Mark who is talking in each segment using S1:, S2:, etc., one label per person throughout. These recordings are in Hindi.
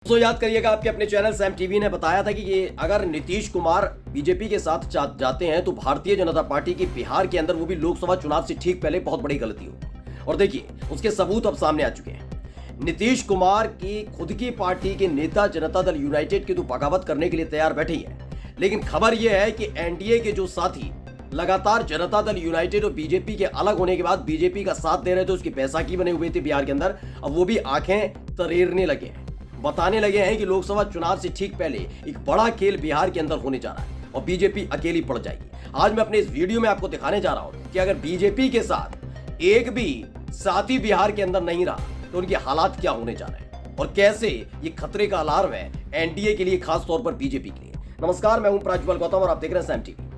S1: तो याद करिएगा, आपके अपने चैनल सैम टीवी ने बताया था कि ये अगर नीतीश कुमार बीजेपी के साथ जाते हैं तो भारतीय जनता पार्टी की बिहार के अंदर, वो भी लोकसभा चुनाव से ठीक पहले, बहुत बड़ी गलती होगी। और देखिए, उसके सबूत अब सामने आ चुके हैं। नीतीश कुमार की खुद की पार्टी के नेता जनता दल यूनाइटेड की तो बगावत करने के लिए तैयार बैठे ही है, लेकिन खबर यह है कि एनडीए के जो साथी लगातार जनता दल यूनाइटेड और बीजेपी के अलग होने के बाद बीजेपी का साथ दे रहे थे, उसकी बैसाखी बने हुए थे बिहार के अंदर, अब वो भी आंखें तरेरने लगे हैं, बताने लगे हैं कि लोकसभा चुनाव से ठीक पहले एक बड़ा खेल बिहार के अंदर होने जा रहा है और बीजेपी अकेली पड़ जाएगी। आज मैं अपने इस वीडियो में आपको दिखाने जा रहा हूं कि अगर बीजेपी के साथ एक भी साथी बिहार के अंदर नहीं रहा तो उनके हालात क्या होने जा रहे हैं और कैसे ये खतरे का अलार्म है एनडीए के लिए, खास तौर पर बीजेपी के लिए। नमस्कार, मैं हूं प्रज्वल गौतम और आप देख रहे हैं सैम टीवी।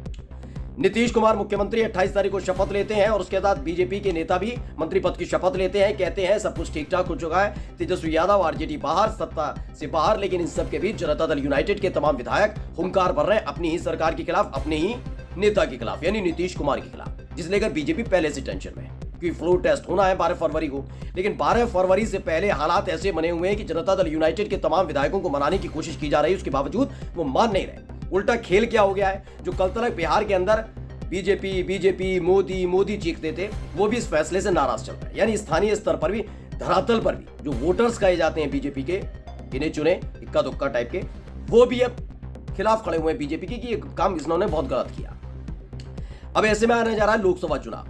S1: नीतीश कुमार मुख्यमंत्री 28 तारीख को शपथ लेते हैं और उसके बाद बीजेपी के नेता भी मंत्री पद की शपथ लेते हैं। कहते हैं सब कुछ ठीक ठाक हो चुका है, तेजस्वी यादव आरजेडी बाहर, सत्ता से बाहर, लेकिन इन सब के बीच जनता दल यूनाइटेड के तमाम विधायक हुंकार भर रहे हैं अपनी ही सरकार के खिलाफ, अपने ही नेता के खिलाफ, यानी नीतीश कुमार के खिलाफ, जिसे लेकर बीजेपी पहले से टेंशन में है क्योंकि फ्लोर टेस्ट होना है 12 फरवरी को। लेकिन 12 फरवरी से पहले हालात ऐसे बने हुए हैं कि जनता दल यूनाइटेड के तमाम विधायकों को मनाने की कोशिश की जा रही है, उसके बावजूद वो मान नहीं रहे। उल्टा खेल क्या हो गया है, जो कल तक बिहार के अंदर बीजेपी मोदी चीखते थे, वो भी इस फैसले से नाराज चल रहे हैं। यानी स्थानीय स्तर पर भी, धरातल पर भी जो वोटर्स कहे जाते हैं बीजेपी के, इन्हें चुने इक्का दुक्का टाइप के, वो भी अब खिलाफ खड़े हुए हैं बीजेपी के कि ये काम इन्होंने बहुत गलत किया। अब ऐसे में आने जा रहा है लोकसभा चुनाव,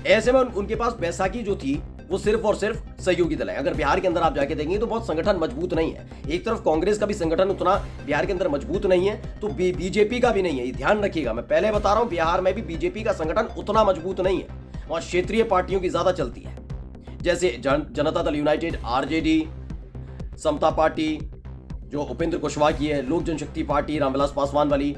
S1: ऐसे में उनके पास बैसाखी जो थी वो सिर्फ और सिर्फ सहयोगी दल है। अगर बिहार के अंदर आप जाके देखेंगे तो बहुत संगठन मजबूत नहीं है। एक तरफ कांग्रेस का भी संगठन उतना बिहार के अंदर मजबूत नहीं है, तो बीजेपी का भी नहीं है। ये ध्यान रखिएगा, मैं पहले बता रहा हूं, बिहार में भी बीजेपी का संगठन उतना मजबूत नहीं है। वहां क्षेत्रीय पार्टियों की ज्यादा चलती है, जैसे जनता दल यूनाइटेड, आरजेडी, समता पार्टी जो उपेंद्र कुशवाहा की है, लोक जनशक्ति पार्टी रामविलास पासवान वाली,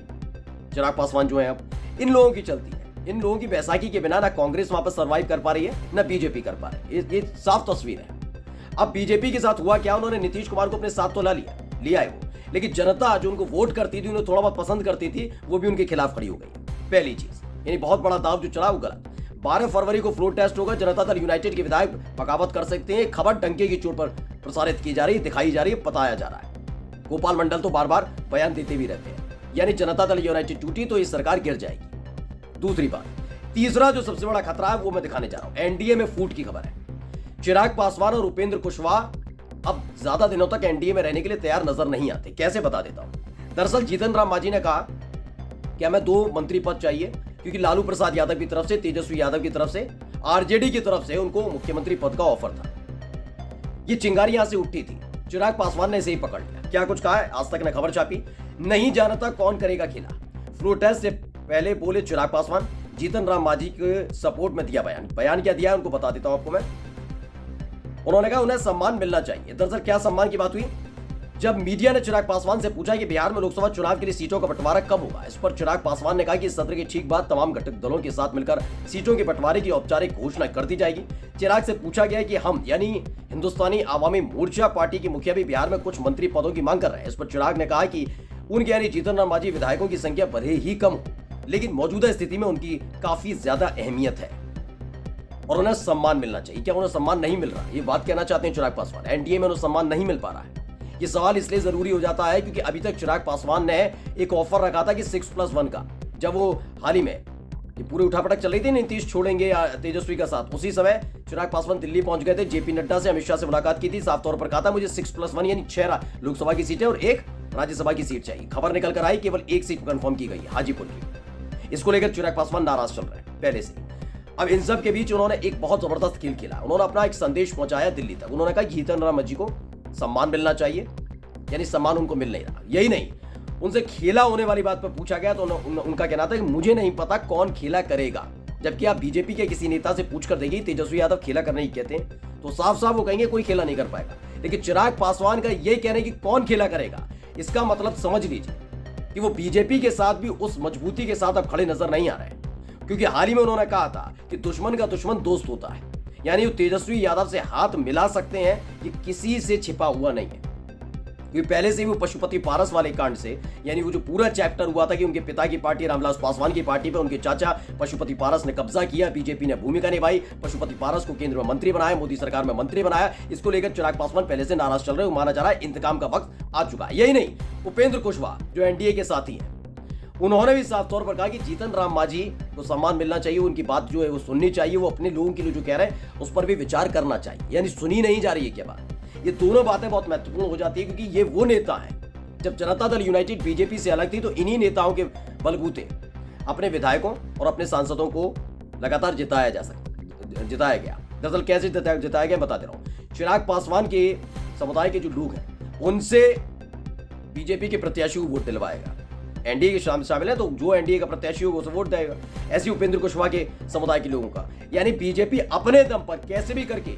S1: चिराग पासवान जो है, अब इन लोगों की चलती है। इन लोगों की बैसाखी के बिना ना कांग्रेस वहां पर सर्वाइव कर पा रही है, ना बीजेपी कर पा रही है। ये साफ तस्वीर है। अब बीजेपी के साथ हुआ क्या, उन्होंने नीतीश कुमार को अपने साथ तो लिया है वो, लेकिन जनता जो उनको वोट करती थी, उन्हें थोड़ा बहुत पसंद करती थी, वो भी उनके खिलाफ खड़ी हो गई। पहली चीज, यानी बहुत बड़ा दाव जो चला वो गलत। 12 फरवरी को फ्लोर टेस्ट होगा, जनता दल यूनाइटेड के विधायक बगावत कर सकते हैं। खबर डंके की चोट पर प्रसारित की जा रही है, दिखाई जा रही है, बताया जा रहा है। गोपाल मंडल तो बार बार बयान देते भी रहते हैं, यानी जनता दल यूनाइटेड टूटी तो ये सरकार गिर जाएगी। दूसरी बात, तीसरा जो सबसे बड़ा खतरा है वो मैं दिखाने जा रहा हूं, एनडीए में फूट की खबर है। चिराग पासवान और उपेंद्र कुशवाहा अब ज्यादा दिनों तक एनडीए में रहने के लिए तैयार नजर नहीं आते। कैसे, बता देता हूं। दरअसल जीतन राम मांझी ने कहा कि हमें 2 मंत्री पद चाहिए, क्योंकि लालू प्रसाद यादव की तरफ से, तेजस्वी यादव की तरफ से, आरजेडी की तरफ से उनको मुख्यमंत्री पद का ऑफर था। ये चिंगारी यहां से उठी थी, चिराग पासवान ने इसे ही पकड़ लिया। क्या कुछ कहा है, आज तक ने खबर छापी, नहीं जानता कौन करेगा खेला। फ्लोर टेस्ट से पहले बोले चिराग पासवान, जीतन राम मांझी के सपोर्ट में दिया बयान क्या दिया है उनको बता देता हूं आपको मैं। उन्होंने कहा उन्हें सम्मान मिलना चाहिए। दरअसल क्या सम्मान की बात हुई, जब मीडिया ने चिराग पासवान से पूछा कि बिहार में लोकसभा चुनाव के लिए सीटों का बंटवारा कब होगा, इस पर चिराग पासवान ने कहा कि इस सत्र के ठीक बाद तमाम घटक दलों के साथ मिलकर सीटों के बंटवारे की औपचारिक घोषणा कर दी जाएगी। चिराग से पूछा गया कि हम, यानी हिंदुस्तानी आवामी मोर्चा पार्टी के मुखिया भी बिहार में कुछ मंत्री पदों की मांग कर रहे हैं। इस पर चिराग ने कहा कि उनके, यानी जीतन राम मांझी विधायकों की संख्या भले ही कम हो, लेकिन मौजूदा स्थिति में उनकी काफी ज्यादा अहमियत है और उन्हें सम्मान मिलना चाहिए। क्या उन्हें सम्मान नहीं मिल रहा, ये बात कहना चाहते हैं चिराग पासवान। एनडीए में उन्हें सम्मान नहीं मिल पा रहा है। ये सवाल इसलिए जरूरी हो जाता है क्योंकि अभी तक चिराग पासवान ने एक ऑफर रखा था कि 6+1 का, जब वो हाल ही में ये पूरी उठापटक चल रही थी, नीतीश छोड़ेंगे या तेजस्वी का साथ, उसी समय चिराग पासवान दिल्ली पहुंच गए थे, जेपी नड्डा से, अमित शाह से मुलाकात की थी। साफ तौर पर कहा था मुझे 6+1 यानी 6 लोकसभा की सीटें और 1 राज्यसभा की सीट चाहिए। खबर निकल कर आई, केवल 1 सीट कंफर्म की गई है, हाजीपुर की। इसको लेकर चिराग पासवान नाराज चल रहे हैं पहले से। अब इन सब के बीच उन्होंने एक बहुत जबरदस्त खेल खेला। उन्होंने अपना एक संदेश पहुंचाया दिल्ली तक। उन्होंने कहा जीतन राम मांझी को सम्मान मिलना चाहिए, यानी सम्मान उनको मिल नहीं रहा। यही नहीं, उनसे खेला होने वाली बात पर पूछा गया तो उनका कहना था कि मुझे नहीं पता कौन खेला करेगा। जबकि आप बीजेपी के किसी नेता से पूछकर देखिए, तेजस्वी यादव खेला करने ही कहते हैं, तो साफ साफ वो कहेंगे कोई खेला नहीं कर पाएगा। लेकिन चिराग पासवान का यही कहना कि कौन खेला करेगा, इसका मतलब समझ लीजिए कि वो बीजेपी के साथ भी उस मजबूती के साथ अब खड़े नजर नहीं आ रहे हैं। क्योंकि हाल ही में उन्होंने कहा था कि दुश्मन का दुश्मन दोस्त होता है, यानी वो तेजस्वी यादव से हाथ मिला सकते हैं, ये किसी से छिपा हुआ नहीं है। क्योंकि पहले से ही वो पशुपति पारस वाले कांड से, यानी वो जो पूरा चैप्टर हुआ था कि उनके पिता की पार्टी रामविलास पासवान की पार्टी पे उनके चाचा पशुपति पारस ने कब्जा किया, बीजेपी ने भूमिका निभाई, पशुपति पारस को केंद्र में मंत्री बनाया, मोदी सरकार में मंत्री बनाया, इसको लेकर चिराग पासवान पहले से नाराज चल रहे हैं। माना जा रहा है इंतकाम का वक्त आ चुका है। यही नहीं, उपेंद्र कुशवाहा जो एनडीए के साथी हैं, उन्होंने भी साफ तौर पर कहा कि जीतन राम मांझी को सम्मान मिलना चाहिए, उनकी बात जो है वो सुननी चाहिए, वो अपने लोगों के लिए जो कह रहे हैं उस पर भी विचार करना चाहिए, यानी सुनी नहीं जा रही है क्या बात। ये दोनों बातें बहुत महत्वपूर्ण हो जाती है, क्योंकि ये वो नेता हैं, जब जनता दल यूनाइटेड बीजेपी से अलग थी तो इन्हीं नेताओं के बलबूते अपने विधायकों और अपने सांसदों को लगातार जिताया गया। दरअसल कैसे जिताया गया बता दे रहा हूं। चिराग पासवान के समुदाय के जो लोग हैं उनसे बीजेपी के प्रत्याशी को वोट दिलवाएगा, एनडीए के शामिल है तो जो एनडीए का प्रत्याशी होगा उसे वोट देगा। ऐसे उपेंद्र कुशवाहा के समुदाय के लोगों का, यानी बीजेपी अपने दम पर कैसे भी करके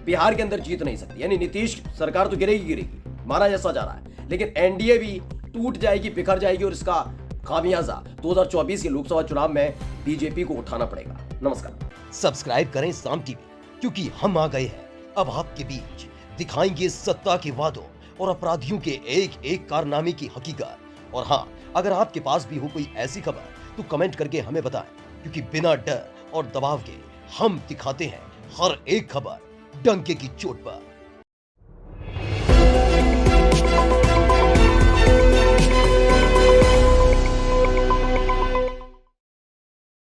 S1: बिहार के अंदर जीत नहीं सकती, यानी नीतीश सरकार तो गिरेगी, माना जैसा जा रहा है, लेकिन एनडीए भी टूट जाएगी, बिखर जाएगी और इसका खामियाजा 2024 के लोकसभा चुनाव में बीजेपी को उठाना पड़ेगा। नमस्कार।
S2: सब्सक्राइब करें साम टीवी, क्योंकि हम आ गए हैं अब आपके बीच, दिखाएंगे सत्ता के वादों और अपराधियों के एक एक कारनामे की हकीकत। और हाँ, अगर आपके पास भी हो कोई ऐसी खबर तो कमेंट करके हमें बताएं, क्योंकि बिना डर और दबाव के हम दिखाते हैं हर एक खबर डंके की चोट पर।